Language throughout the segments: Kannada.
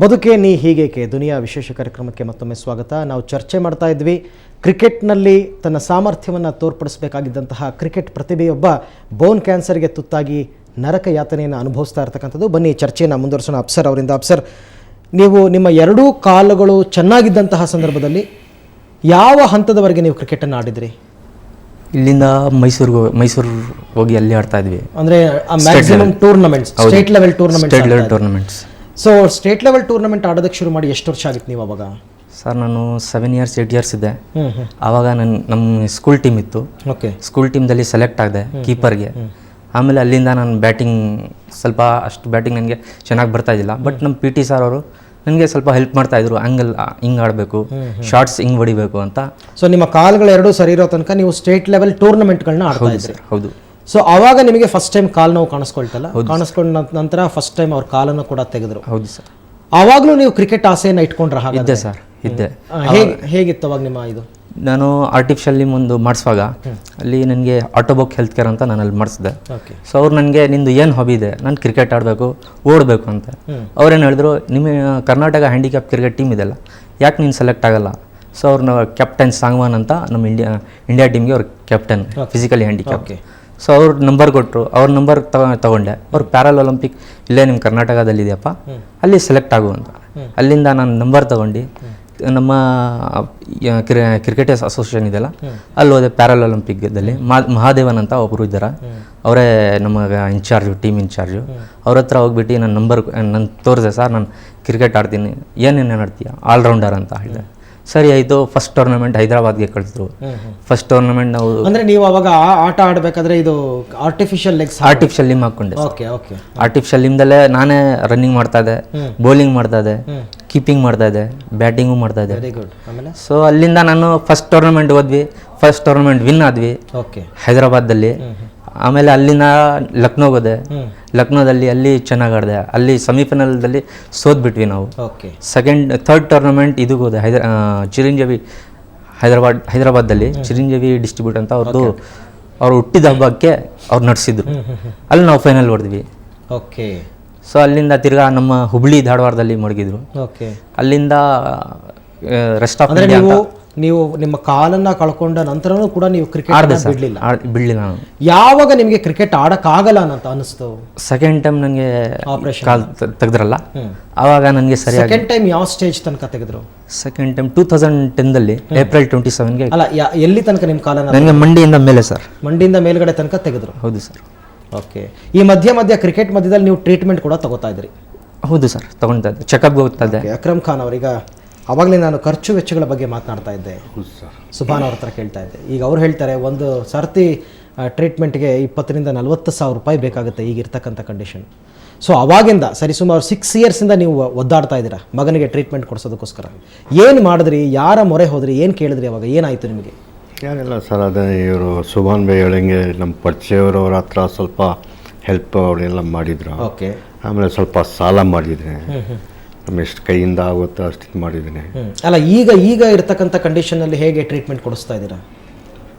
ಬದುಕೆ ನೀ ಹೀಗೇಕೆ ದುನಿಯಾ ವಿಶೇಷ ಕಾರ್ಯಕ್ರಮಕ್ಕೆ ಮತ್ತೊಮ್ಮೆ ಸ್ವಾಗತ. ನಾವು ಚರ್ಚೆ ಮಾಡ್ತಾ ಇದ್ವಿ ಕ್ರಿಕೆಟ್ನಲ್ಲಿ ತನ್ನ ಸಾಮರ್ಥ್ಯವನ್ನು ತೋರ್ಪಡಿಸಬೇಕಾಗಿದ್ದಂತಹ ಕ್ರಿಕೆಟ್ ಪ್ರತಿಭೆಯೊಬ್ಬ ಬೋನ್ ಕ್ಯಾನ್ಸರ್ಗೆ ತುತ್ತಾಗಿ ನರಕ ಯಾತನೆಯನ್ನು ಅನುಭವಿಸ್ತಾ ಇರ್ತಕ್ಕಂಥದ್ದು. ಬನ್ನಿ ಚರ್ಚೆಯನ್ನು ಮುಂದುವರಿಸೋಣ. ಅಪ್ಸರ್ ಅವರಿಂದ. ಅಪ್ಸರ್, ನೀವು ನಿಮ್ಮ ಎರಡೂ ಕಾಲುಗಳು ಚೆನ್ನಾಗಿದ್ದಂತಹ ಸಂದರ್ಭದಲ್ಲಿ ಯಾವ ಹಂತದವರೆಗೆ ನೀವು ಕ್ರಿಕೆಟನ್ನು ಆಡಿದ್ರಿ? ಇಲ್ಲಿಂದ ಮೈಸೂರು ಹೋಗಿ ಅಲ್ಲಿ ಆಡ್ತಾ ಇದ್ವಿ. ಅಂದರೆ maximum tournaments, state level tournaments. So state level tournament ಆಡೋದಕ್ಕೆ ಶುರು ಮಾಡಿ ಎಷ್ಟು ವರ್ಷ ಆಗಿತ್ತು ನೀವು ಅವಾಗ? ಸರ್, ನಾನು 7 years 8 years ಇದ್ದೆ. ಆವಾಗ ನಮ್ಮ ಸ್ಕೂಲ್ ಟೀಮ್ ಇತ್ತು. ಓಕೆ. ಸ್ಕೂಲ್ ಟೀಮ್ದಲ್ಲಿ ಸೆಲೆಕ್ಟ್ ಆಗಿದೆ ಕೀಪರ್ಗೆ. ಆಮೇಲೆ ಅಲ್ಲಿಂದ ನಾನು ಬ್ಯಾಟಿಂಗ್ ಸ್ವಲ್ಪ ಅಷ್ಟು ಬ್ಯಾಟಿಂಗ್ ನನಗೆ ಚೆನ್ನಾಗಿ ಬರ್ತಾ ಇದ್ದಿಲ್ಲ. ಬಟ್ ನಮ್ಮ PT ಸರ್ ಅವರು ನನಗೆ ಸ್ವಲ್ಪ ಹೆಲ್ಪ್ ಮಾಡ್ತಾಯಿದ್ರು. ಆ್ಯಂಗಲ್ ಹಿಂಗೆ ಆಡಬೇಕು, ಶಾರ್ಟ್ಸ್ ಹಿಂಗೆ ಹೊಡಿಬೇಕು ಅಂತ. ಸೊ ನಿಮ್ಮ ಕಾಲುಗಳು ಎರಡೂ ಸರಿ ಇರೋ ತನಕ ನೀವು ಸ್ಟೇಟ್ ಲೆವೆಲ್ ಟೂರ್ನಮೆಂಟ್ಗಳನ್ನ ಆಡ್ತಾ ಇದ್ರಿ? ಹೌದು. ಸೊ ಆವಾಗ ನಿಮಗೆ ಫಸ್ಟ್ ಟೈಮ್ ಕಾಲು ನೋವು ಕಾಣಿಸ್ಕೊಳ್ತಲ್ಲ, ಕಾಣಿಸ್ಕೊಂಡ ನಂತರ ಫಸ್ಟ್ ಟೈಮ್ ಅವ್ರ ಕಾಲನ್ನು ಕೂಡ ತೆಗೆದ್ರು. ಹೌದು ಸರ್. ಆವಾಗಲೂ ನೀವು ಕ್ರಿಕೆಟ್ ಆಸೆಯನ್ನು ಇಟ್ಕೊಂಡ್ರೆ? ಇದ್ದೆ ಸರ್, ಇದ್ದೆ. ಹೇಗಿತ್ತು ಅವಾಗ ನಿಮ್ಮ ಇದು? ನಾನು ಆರ್ಟಿಫಿಷಿಯಲ್ ಒಂದು ಮಾಡಿಸುವಾಗ ಅಲ್ಲಿ ನನಗೆ ಆಟೋಬಾಕ್ ಹೆಲ್ತ್ ಕೇರ್ ಅಂತ ನಾನು ಅಲ್ಲಿ ಮಾಡಿಸಿದೆ. ಸೊ ಅವ್ರು ನನಗೆ ನಿಂದು ಏನು ಹಾಬಿ ಇದೆ? ನಾನು ಕ್ರಿಕೆಟ್ ಆಡಬೇಕು, ಓಡಬೇಕು ಅಂತ. ಅವ್ರೇನು ಹೇಳಿದ್ರು, ನಿಮ್ಮ ಕರ್ನಾಟಕ ಹ್ಯಾಂಡಿಕ್ಯಾಪ್ ಕ್ರಿಕೆಟ್ ಟೀಮ್ ಇದೆಲ್ಲ, ಯಾಕೆ ನೀನು ಸೆಲೆಕ್ಟ್ ಆಗಲ್ಲ? ಸೊ ಅವ್ರನ್ನ ಕ್ಯಾಪ್ಟನ್ ಸಾಂಗ್ವಾನ್ ಅಂತ ನಮ್ಮ ಇಂಡಿಯಾ ಟೀಮ್ಗೆ ಅವ್ರ ಕ್ಯಾಪ್ಟನ್, ಫಿಸಿಕಲಿ ಹ್ಯಾಂಡಿಕ್ಯಾಪ್. ಸೊ ಅವ್ರ ನಂಬರ್ ಕೊಟ್ಟರು. ಅವ್ರ ನಂಬರ್ ತಗೊಂಡೆ. ಅವ್ರು ಪ್ಯಾರಲ್ ಒಲಿಂಪಿಕ್ ಇಲ್ಲೇ ನಿಮ್ಮ ಕರ್ನಾಟಕದಲ್ಲಿ ಇದೆಯಪ್ಪ, ಅಲ್ಲಿ ಸೆಲೆಕ್ಟ್ ಆಗು ಅಂತ. ಅಲ್ಲಿಂದ ನಾನು ನಂಬರ್ ತಗೊಂಡು ನಮ್ಮ ಕ್ರಿಕೆಟರ್ಸ್ ಅಸೋಸಿಯೇಷನ್ ಇದೆಯಲ್ಲ, ಅಲ್ಲಿ ಹೋದೆ. ಪ್ಯಾರಲ್ ಒಲಿಂಪಿಕ್ದಲ್ಲಿ ಮಹಾದೇವನ್ ಅಂತ ಒಬ್ಬರು ಇದ್ದಾರೆ, ಅವರೇ ನಮಗೆ ಇನ್ಚಾರ್ಜು, ಟೀಮ್ ಇನ್ಚಾರ್ಜು. ಅವ್ರ ಹತ್ರ ಹೋಗ್ಬಿಟ್ಟು ನನ್ನ ನಂಬರ್ ನಾನು ತೋರಿಸಿದೆ. ಸರ್, ನಾನು ಕ್ರಿಕೆಟ್ ಆಡ್ತೀನಿ, ಏನೇನು ಆಡ್ತೀಯ? ಆಲ್ರೌಂಡರ್ ಅಂತ ಹೇಳಿದೆ. ಸರಿ ಆಯಿತು. ಫಸ್ಟ್ ಟೂರ್ನಮೆಂಟ್ ಹೈದರಾಬಾದ್ಗೆ ಕಳಿಸಿದ್ರು. ಫಸ್ಟ್ ಟೂರ್ನಮೆಂಟ್ ನಾವು ಅಂದರೆ ನೀವು ಅವಾಗ ಆಟ ಆಡಬೇಕಾದ್ರೆ ಇದು ಆರ್ಟಿಫಿಷಿಯಲ್ ಲಿಮ್ ಹಾಕ್ಕೊಂಡೆ. Okay okay. ಆರ್ಟಿಫಿಷಿಯಲ್ ಲಿಮ್ದಲ್ಲೇ ನಾನೇ ರನ್ನಿಂಗ್ ಮಾಡ್ತಾ ಇದ್ದೆ, ಬೌಲಿಂಗ್ ಮಾಡ್ತಾ ಇದ್ದೆ, ಕೀಪಿಂಗ್ ಮಾಡ್ತಾ ಇದ್ದೆ, ಬ್ಯಾಟಿಂಗು ಮಾಡ್ತಾ ಇದ್ದೆ. Very good. ಆಮೇಲೆ ಸೊ ಅಲ್ಲಿಂದ ನಾನು ಫಸ್ಟ್ ಟೂರ್ನಮೆಂಟ್ ಹೋದ್ವಿ. ಫಸ್ಟ್ ಟೂರ್ನಮೆಂಟ್ ವಿನ್ ಆದ್ವಿ. ಓಕೆ. ಹೈದರಾಬಾದಲ್ಲಿ. ಆಮೇಲೆ ಅಲ್ಲಿಂದ ಲಕ್ನೋಗೆ ಹೋದೆ. ಲಕ್ನೋದಲ್ಲಿ ಅಲ್ಲಿ ಚೆನ್ನಾಗಿ ಆಡಿದೆ. ಅಲ್ಲಿ ಸೆಮಿಫೈನಲ್ದಲ್ಲಿ ಸೋತ್ಬಿಟ್ವಿ ನಾವು. ಥರ್ಡ್ ಟೂರ್ನಮೆಂಟ್ ಇದಕ್ಕೆ ಹೋದೆ, ಚಿರಂಜೀವಿ ಹೈದರಾಬಾದಲ್ಲಿ ಚಿರಂಜೀವಿ ಡಿಸ್ಟ್ರಿಬ್ಯೂಟ್ ಅಂತ ಅವ್ರದ್ದು, ಅವ್ರು ಹುಟ್ಟಿದ ಹಬ್ಬಕ್ಕೆ ಅವ್ರು ನಡೆಸಿದ್ರು. ಅಲ್ಲಿ ನಾವು ಫೈನಲ್ ಹೊಡೆದ್ವಿ. ಓಕೆ. ಸೊ ಅಲ್ಲಿಂದ ತಿರ್ಗಾ ನಮ್ಮ ಹುಬ್ಳಿ ಧಾರವಾಡದಲ್ಲಿ ಮಡಗಿದ್ರು. ಅಲ್ಲಿಂದ ರೆಸ್ಟ್ ಆಫ್ ನೀವು ನಿಮ್ಮ ಕಾಲನ್ನ ಕಳ್ಕೊಂಡ ನಂತರನೂ ಕೂಡ ನೀವು ಕ್ರಿಕೆಟ್ ಬಿಡ್ಲಿಲ್ಲ. ನಾನು ಯಾವಾಗ ನಿಮಗೆ ಕ್ರಿಕೆಟ್ ಆಡಕ್ಕಾಗಲ್ಲ ಅಂತ ಅನಿಸ್ತು? ಸೆಕೆಂಡ್ ಟೈಮ್ ನನಗೆ ಆಪರೇಷನ್ ಕಾಲ್ ತೆಗೆದ್ರಲ್ಲ, ಆವಾಗ ನನಗೆ ಸರಿಯಾಗಿ. ಸೆಕೆಂಡ್ ಟೈಮ್ ಯಾವ ಸ್ಟೇಜ್ ತನಕ ತೆಗೆದ್ರು? ಸೆಕೆಂಡ್ ಟೈಮ್ 2010ದಲ್ಲಿ April 27ಗೆ. ಅಲ್ಲ, ಎಲ್ಲಿ ತನಕ ನಿಮ್ಮ ಕಾಲನ್ನ? ನನಗೆ ಮಂಡಿಯಿಂದ ಮೇಲೆ ಸರ್. ಮಂಡಿಯಿಂದ ಮೇಲ್ಗಡೆ ತನಕ ತೆಗೆದ್ರು? ಹೌದು ಸರ್. ಓಕೆ. ಈ ಮಧ್ಯ ಕ್ರಿಕೆಟ್ ಮಧ್ಯದಲ್ಲಿ ನೀವು ಟ್ರೀಟ್ಮೆಂಟ್ ಕೂಡ ತಗೋತಾ ಇದ್ರಿ? ಹೌದು ಸರ್, ತಗೊಳ್ತಾ ಇದ್ದೆ, ಚೆಕಪ್ಗೆ ಹೋಗ್ತಾ ಇದ್ದೆ. ಅಕ್ರಮ್ ಖಾನ್ ಅವರೀಗ ಆವಾಗಲೇ ನಾನು ಖರ್ಚು ವೆಚ್ಚಗಳ ಬಗ್ಗೆ ಮಾತನಾಡ್ತಾ ಇದ್ದೆ, ಸುಭಾನ್ ಅವ್ರ ಹತ್ರ ಕೇಳ್ತಾ ಇದ್ದೆ. ಈಗ ಅವ್ರು ಹೇಳ್ತಾರೆ ಒಂದು ಸರ್ತಿ ಟ್ರೀಟ್ಮೆಂಟ್ಗೆ 20,000 to 40,000 ರೂಪಾಯಿ ಬೇಕಾಗುತ್ತೆ ಈಗಿರ್ತಕ್ಕಂಥ ಕಂಡೀಷನ್. ಸೊ ಅವಾಗಿಂದ ಸರಿಸುಮಾರು 6 years ನೀವು ಒದ್ದಾಡ್ತಾ ಇದ್ದೀರಾ ಮಗನಿಗೆ ಟ್ರೀಟ್ಮೆಂಟ್ ಕೊಡಿಸೋದಕ್ಕೋಸ್ಕರ. ಏನು ಮಾಡಿದ್ರಿ? ಯಾರ ಮೊರೆ ಹೋದ್ರಿ? ಏನು ಕೇಳಿದ್ರಿ? ಅವಾಗ ಏನಾಯಿತು ನಿಮಗೆ? ಏನಿಲ್ಲ ಸರ್, ಅದೇ ಇವರು ಸುಭಾನ್ ಬೈ ಹೇಳಂಗೆ ನಮ್ಮ ಪರಿಚಯವ್ರವ್ರ ಹತ್ರ ಸ್ವಲ್ಪ ಹೆಲ್ಪ್ ಅವರೆಲ್ಲ ಮಾಡಿದ್ರು. ಓಕೆ. ಆಮೇಲೆ ಸ್ವಲ್ಪ ಸಾಲ ಮಾಡಿದ್ರೆ ಎಷ್ಟು ಕೈಯಿಂದ ಆಗುತ್ತೋ ಅಷ್ಟು ಮಾಡಿದ್ದೀನಿ. ಅಲ್ಲ, ಈಗ ಇರ್ತಕ್ಕಂಥ ಕಂಡೀಷನಲ್ಲಿ ಹೇಗೆ ಟ್ರೀಟ್ಮೆಂಟ್ ಕೊಡಿಸ್ತಾ ಇದ್ದೀರಾ?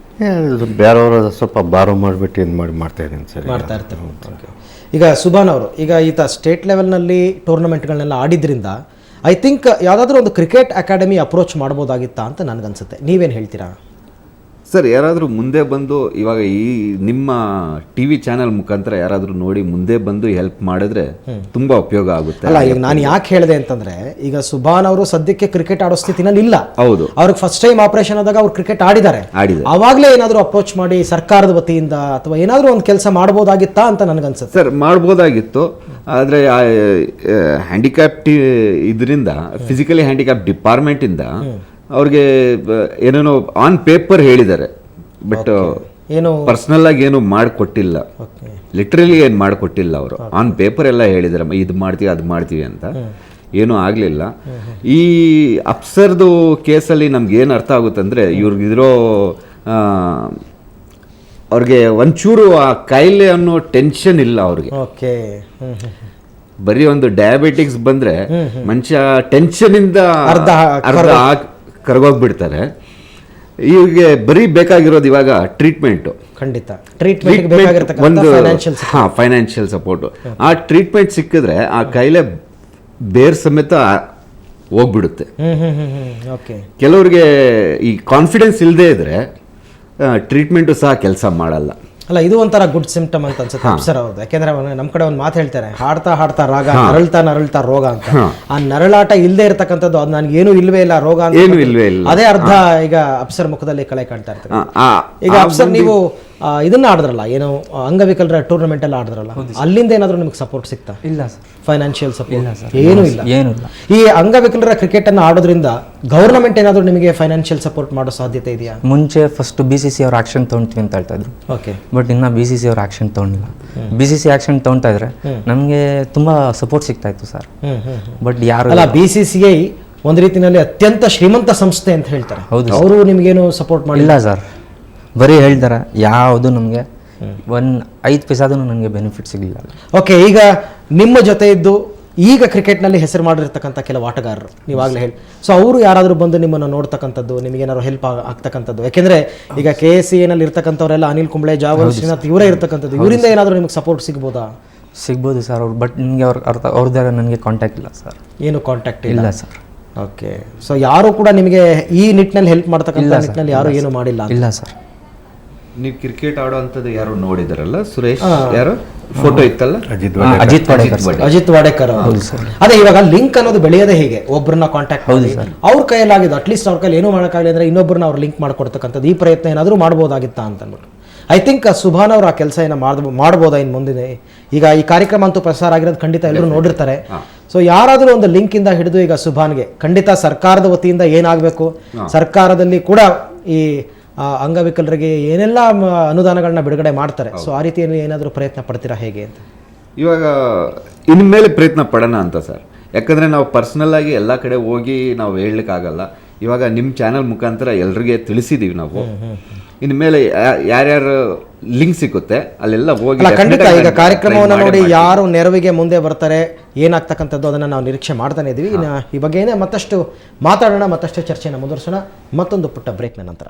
ಬೇರೆಯವರು ಸ್ವಲ್ಪ ಬಾರೋ ಮಾಡಿಬಿಟ್ಟು ಇದು ಮಾಡ್ತಾ ಇದ್ದೀನಿ ಸರ್, ಮಾಡ್ತಾ ಇರ್ತಾರೆ. ಈಗ ಸುಭಾನ್ ಅವರು, ಈಗ ಈತ ಸ್ಟೇಟ್ ಲೆವೆಲ್ನಲ್ಲಿ ಟೂರ್ನಮೆಂಟ್ಗಳನ್ನೆಲ್ಲ ಆಡಿದ್ರಿಂದ ಐ ಥಿಂಕ್ ಯಾವುದಾದ್ರೂ ಒಂದು ಕ್ರಿಕೆಟ್ ಅಕಾಡೆಮಿ ಅಪ್ರೋಚ್ ಮಾಡ್ಬೋದಾಗಿತ್ತಾ ಅಂತ ನನಗನ್ಸುತ್ತೆ. ನೀವೇನು ಹೇಳ್ತೀರಾ ಸರ್? ಯಾರಾದರೂ ಮುಂದೆ ಬಂದು ಇವಾಗ ಈ ನಿಮ್ಮ TV ಚಾನೆಲ್ ಮುಖಾಂತರ ಯಾರಾದರೂ ನೋಡಿ ಮುಂದೆ ಬಂದು ಹೆಲ್ಪ್ ಮಾಡಿದ್ರೆ ತುಂಬಾ ಉಪಯೋಗ ಆಗುತ್ತೆ. ಅಲ್ಲ, ಈಗ ನಾನು ಯಾಕೆ ಹೇಳಿದೆ ಅಂತಂದ್ರೆ, ಈಗ ಸುಭಾನ್ ಅವರು ಸದ್ಯಕ್ಕೆ ಕ್ರಿಕೆಟ್ ಆಡೋ ಸ್ಥಿತಿನಲ್ಲಿ ಇಲ್ಲ. ಹೌದು. ಅವ್ರಿಗೆ ಫಸ್ಟ್ ಟೈಮ್ ಆಪರೇಷನ್ ಆದಾಗ ಅವ್ರು ಕ್ರಿಕೆಟ್ ಆಡಿದ್ದಾರೆ. ಅವಾಗಲೇ ಏನಾದರೂ ಅಪ್ರೋಚ್ ಮಾಡಿ ಸರ್ಕಾರದ ವತಿಯಿಂದ ಅಥವಾ ಏನಾದರೂ ಒಂದು ಕೆಲಸ ಮಾಡ್ಬೋದಾಗಿತ್ತಾ ಅಂತ ನನಗನ್ಸುತ್ತೆ. ಸರ್, ಮಾಡ್ಬೋದಾಗಿತ್ತು. ಆದರೆ ಹ್ಯಾಂಡಿಕ್ಯಾಪ್ ಇದರಿಂದ, ಫಿಸಿಕಲಿ ಹ್ಯಾಂಡಿಕ್ಯಾಪ್ ಡಿಪಾರ್ಟ್ಮೆಂಟಿಂದ ಅವ್ರಿಗೆ ಏನೇನೋ ಆನ್ ಪೇಪರ್ ಹೇಳಿದ್ದಾರೆ, ಬಟ್ ಏನು ಪರ್ಸನಲ್ ಆಗಿ ಏನು ಮಾಡಿಕೊಟ್ಟಿಲ್ಲ. ಲಿಟ್ರಲಿ ಏನು ಮಾಡಿಕೊಟ್ಟಿಲ್ಲ. ಅವರು ಆನ್ ಪೇಪರ್ ಎಲ್ಲ ಹೇಳಿದ್ದಾರೆ, ಇದು ಮಾಡ್ತೀವಿ ಅದು ಮಾಡ್ತೀವಿ ಅಂತ. ಏನೂ ಆಗಲಿಲ್ಲ. ಈ ಅಪ್ಸರ್ದು ಕೇಸಲ್ಲಿ ನಮ್ಗೆ ಏನು ಅರ್ಥ ಆಗುತ್ತೆ ಅಂದರೆ, ಇವ್ರಿಗಿರೋ ಅವ್ರಿಗೆ ಒಂಚೂರು ಆ ಕಾಯಿಲೆ ಅನ್ನೋ ಟೆನ್ಷನ್ ಇಲ್ಲ ಅವ್ರಿಗೆ. ಓಕೆ. ಬರೀ ಒಂದು ಡಯಾಬಿಟಿಕ್ಸ್ ಬಂದರೆ ಮನುಷ್ಯ ಟೆನ್ಷನಿಂದ ಅರ್ಧ ಕರಗೋಗ್ಬಿಡ್ತಾರೆ. ಇವ್ರಿಗೆ ಬರೀ ಬೇಕಾಗಿರೋದು ಇವಾಗ ಟ್ರೀಟ್ಮೆಂಟು. ಖಂಡಿತ ಒಂದು ಫೈನಾನ್ಷಿಯಲ್ ಸಪೋರ್ಟು. ಆ ಟ್ರೀಟ್ಮೆಂಟ್ ಸಿಕ್ಕಿದ್ರೆ ಆ ಕಾಯಿಲೆ ಬೇರ್ ಸಮೇತ ಹೋಗ್ಬಿಡುತ್ತೆ. ಓಕೆ. ಕೆಲವ್ರಿಗೆ ಈ ಕಾನ್ಫಿಡೆನ್ಸ್ ಇಲ್ಲದೆ ಇದ್ರೆ ಟ್ರೀಟ್ಮೆಂಟು ಸಹ ಕೆಲಸ ಮಾಡಲ್ಲ. ಅಲ್ಲ, ಇದು ಒಂಥರ ಗುಡ್ ಸಿಂಪ್ಟಮ್ ಅಂತ ಅನ್ಸುತ್ತೆ ಅಪ್ಸರ್ ಅವ್ರದ್ದು. ಯಾಕೆಂದ್ರೆ ನಮ್ಮ ಕಡೆ ಒಂದು ಮಾತು ಹೇಳ್ತಾರೆ, ಹಾಡ್ತಾ ಹಾಡ್ತಾ ರಾಗ, ನರಳ್ತಾ ರೋಗ ಅಂತ. ಆ ನರಳಾಟ ಇಲ್ಲದೆ ಇರತಕ್ಕಂಥದ್ದು, ಅದು ನನಗೆ ಏನೂ ಇಲ್ವೇ ಇಲ್ಲ ರೋಗ ಅಂತ, ಏನು ಇಲ್ವೇ ಇಲ್ಲ. ಅದೇ ಅರ್ಧ ಈಗ ಅಪ್ಸರ್ ಮುಖದಲ್ಲಿ ಕಳೆ ಕಾಣ್ತಾ ಇರ್ತದೆ. ಈಗ ಅಪ್ಸರ್ ನೀವು ಇದನ್ನ ಆಡಿದ್ರಲ್ಲ, ಏನು ಅಂಗವಿಕಲರ ಟೂರ್ನಮೆಂಟ್ ಎಲ್ಲ ಆಡಿದ್ರಲ್ಲ, ಅಲ್ಲಿಂದ ಏನಾದರೂ ನಿಮ್ಗೆ ಸಪೋರ್ಟ್ ಸಿಗ್ತಾ? ಇಲ್ಲ ಸರ್. ಫೈನಾನ್ಷಿಯಲ್ ಸಪೋರ್ಟ್ ಏನೂ ಇಲ್ಲ? ಏನೂ ಇಲ್ಲ. ಈ ಅಂಗವಿಕಲರ ಕ್ರಿಕೆಟ್ ಅನ್ನು ಆಡೋದ್ರಿಂದ ಗವರ್ನಮೆಂಟ್ ಏನಾದರೂ ನಿಮಗೆ ಫೈನಾನ್ಷಿಯಲ್ ಸಪೋರ್ಟ್ ಮಾಡೋ ಸಾಧ್ಯತೆ ಇದೆಯಾ? ಮುಂಚೆ ಫಸ್ಟ್ BCC ಅವ್ರು ಆಕ್ಷನ್ ತೊಗೊಳ್ತೀವಿ ಅಂತ ಹೇಳ್ತಾ ಇದ್ರು. ಓಕೆ. ಬಟ್ ಇನ್ನು BCC ಅವ್ರು ಆಕ್ಷನ್ ತೊಗೊಂಡಿಲ್ಲ. BCC ಆಕ್ಷನ್ ತೊಗೊಳ್ತಾ ಇದ್ರೆ ನಮಗೆ ತುಂಬಾ ಸಪೋರ್ಟ್ ಸಿಗ್ತಾ ಇತ್ತು ಸರ್. ಬಟ್ ಯಾರು ಅಲ್ಲ, BCCI ಒಂದು ರೀತಿಯಲ್ಲಿ ಅತ್ಯಂತ ಶ್ರೀಮಂತ ಸಂಸ್ಥೆ ಅಂತ ಹೇಳ್ತಾರೆ. ಅವರು ನಿಮ್ಗೇನು ಸಪೋರ್ಟ್ ಮಾಡಿಲ್ಲ ಸರ್. ಬರೀ ಹೇಳ್ತಾರೆ, ಯಾವುದು ನಮಗೆ 5 ಪೈಸಾದೂ ನನಗೆ ಬೆನಿಫಿಟ್ ಸಿಗಲಿಲ್ಲ. ಓಕೆ. ಈಗ ನಿಮ್ಮ ಜೊತೆ ಇದ್ದು ಈಗ ಕ್ರಿಕೆಟ್ನಲ್ಲಿ ಹೆಸರು ಮಾಡಿರ್ತಕ್ಕಂಥ ಕೆಲವು ಆಟಗಾರರು ನೀವಾಗಲೇ ಹೇಳಿ, ಸೊ ಅವರು ಯಾರಾದರೂ ಬಂದು ನಿಮ್ಮನ್ನು ನೋಡ್ತಕ್ಕಂಥದ್ದು, ನಿಮಗೇನಾದ್ರು ಹೆಲ್ಪ್ ಆಗ್ತಕ್ಕಂಥದ್ದು? ಯಾಕೆಂದರೆ ಈಗ KSCA ಇರ್ತಕ್ಕಂಥವರೆಲ್ಲ ಅನಿಲ್ ಕುಂಬ್ಳೆ, ಜಾವಲ್ ಶ್ರೀನಾಥ್ ಇವರೇ ಇರ್ತಕ್ಕಂಥದ್ದು. ಇವರಿಂದ ಏನಾದರೂ ನಿಮ್ಗೆ ಸಪೋರ್ಟ್ ಸಿಗ್ಬೋದಾ? ಸಿಗ್ಬೋದು ಸರ್ ಅವ್ರು. ಬಟ್ ನಿಮಗೆ ಅವ್ರದ್ದೇ ನನಗೆ ಕಾಂಟ್ಯಾಕ್ಟ್ ಇಲ್ಲ ಸರ್. ಏನು ಕಾಂಟ್ಯಾಕ್ಟ್ ಇಲ್ಲ ಸರ್. ಓಕೆ. ಸೊ ಯಾರು ಕೂಡ ನಿಮಗೆ ಈ ನಿಟ್ಟಿನಲ್ಲಿ ಹೆಲ್ಪ್ ಮಾಡ್ತಕ್ಕಂಥ ನಿಟ್ಟಿನಲ್ಲಿ ಯಾರು ಏನು ಮಾಡಿಲ್ಲ? ಇಲ್ಲ ಸರ್. ನೀವು ಕ್ರಿಕೆಟ್ ಆಡೋ ಅಂಥದ್ದು ಯಾರು ನೋಡಿದಾರಲ್ಲ, ಸುರೇಶ್ ಯಾರು ಫೋಟೋ ಇತ್ತಲ್ಲ, ಅಜಿತ್ ವಾಡೇಕರ್. ಅದೇ ಇವಾಗ ಲಿಂಕ್ ಅನ್ನೋದು ಬೆಳೆಯೋದೇ ಹೀಗೆ, ಒಬ್ಬರನ್ನ ಕಾಂಟ್ಯಾಕ್ಟ್ ಮಾಡಿ ಅವ್ರ ಕೈಯಲ್ಲಾಗಿದ್ದು, ಅಟ್ಲೀಸ್ಟ್ ಅವ್ರ ಕೈಲಿ ಏನೂ ಮಾಡೋಕ್ಕಾಗಲಿ ಅಂದ್ರೆ ಇನ್ನೊಬ್ಬರನ್ನ ಅವ್ರು ಲಿಂಕ್ ಮಾಡ್ಕೊಡ್ತಕ್ಕಂಥದ್ದು, ಈ ಪ್ರಯತ್ನ ಏನಾದರೂ ಮಾಡ್ಬೋದಾಗಿತ್ತಾ ಅಂತ ಅಂದ್ಬಿಟ್ಟು ಐ ಥಿಂಕ್ ಸುಭಾನ್ ಅವರು ಆ ಕೆಲಸ ಏನೋ ಮಾಡ್ಬೋದಾ ಇನ್ನು ಮುಂದಿನ? ಈಗ ಈ ಕಾರ್ಯಕ್ರಮ ಅಂತೂ ಪ್ರಸಾರ ಆಗಿರೋದು ಖಂಡಿತ ಎಲ್ಲರೂ ನೋಡಿರ್ತಾರೆ. ಸೊ ಯಾರಾದರೂ ಒಂದು ಲಿಂಕ್ ಇಂದ ಹಿಡಿದು ಈಗ ಸುಭಾನ್ಗೆ ಖಂಡಿತ ಸರ್ಕಾರದ ವತಿಯಿಂದ ಏನಾಗಬೇಕು, ಸರ್ಕಾರದಲ್ಲಿ ಕೂಡ ಈ ಅಂಗವಿಕಲರಿಗೆ ಏನೆಲ್ಲ ಅನುದಾನಗಳನ್ನ ಬಿಡುಗಡೆ ಮಾಡ್ತಾರೆ, ಸೊ ಆ ರೀತಿಯಲ್ಲಿ ಏನಾದರೂ ಪ್ರಯತ್ನ ಪಡ್ತೀರಾ ಹೇಗೆ ಅಂತ? ಇವಾಗ ಇನ್ಮೇಲೆ ಪ್ರಯತ್ನ ಪಡೋಣ ಅಂತ ಸರ್. ಯಾಕಂದರೆ ನಾವು ಪರ್ಸ್ನಲ್ ಆಗಿ ಎಲ್ಲ ಕಡೆ ಹೋಗಿ ನಾವು ಹೇಳಲಿಕ್ಕಾಗಲ್ಲ. ಇವಾಗ ನಿಮ್ಮ ಚಾನಲ್ ಮುಖಾಂತರ ಎಲ್ರಿಗೆ ತಿಳಿಸಿದ್ದೀವಿ ನಾವು. ಇನ್ಮೇಲೆ ಯಾರ್ಯಾರು ಲಿಂಕ್ ಸಿಗುತ್ತೆ ಅಲ್ಲೆಲ್ಲ ಹೋಗಿ ಖಂಡಿತ ಈಗ ಕಾರ್ಯಕ್ರಮವನ್ನು ನೋಡಿ ಯಾರು ನೆರವಿಗೆ ಮುಂದೆ ಬರ್ತಾರೆ, ಏನಾಗ್ತಕ್ಕಂಥದ್ದು ಅದನ್ನು ನಾವು ನಿರೀಕ್ಷೆ ಮಾಡ್ತಾನೆ ಇದ್ದೀವಿ. ಈ ಬಗ್ಗೆ ಮತ್ತಷ್ಟು ಮಾತಾಡೋಣ, ಮತ್ತಷ್ಟು ಚರ್ಚೆನ ಮುಂದುವರಿಸೋಣ ಮತ್ತೊಂದು ಪುಟ್ಟ ಬ್ರೇಕ್ನ ನಂತರ.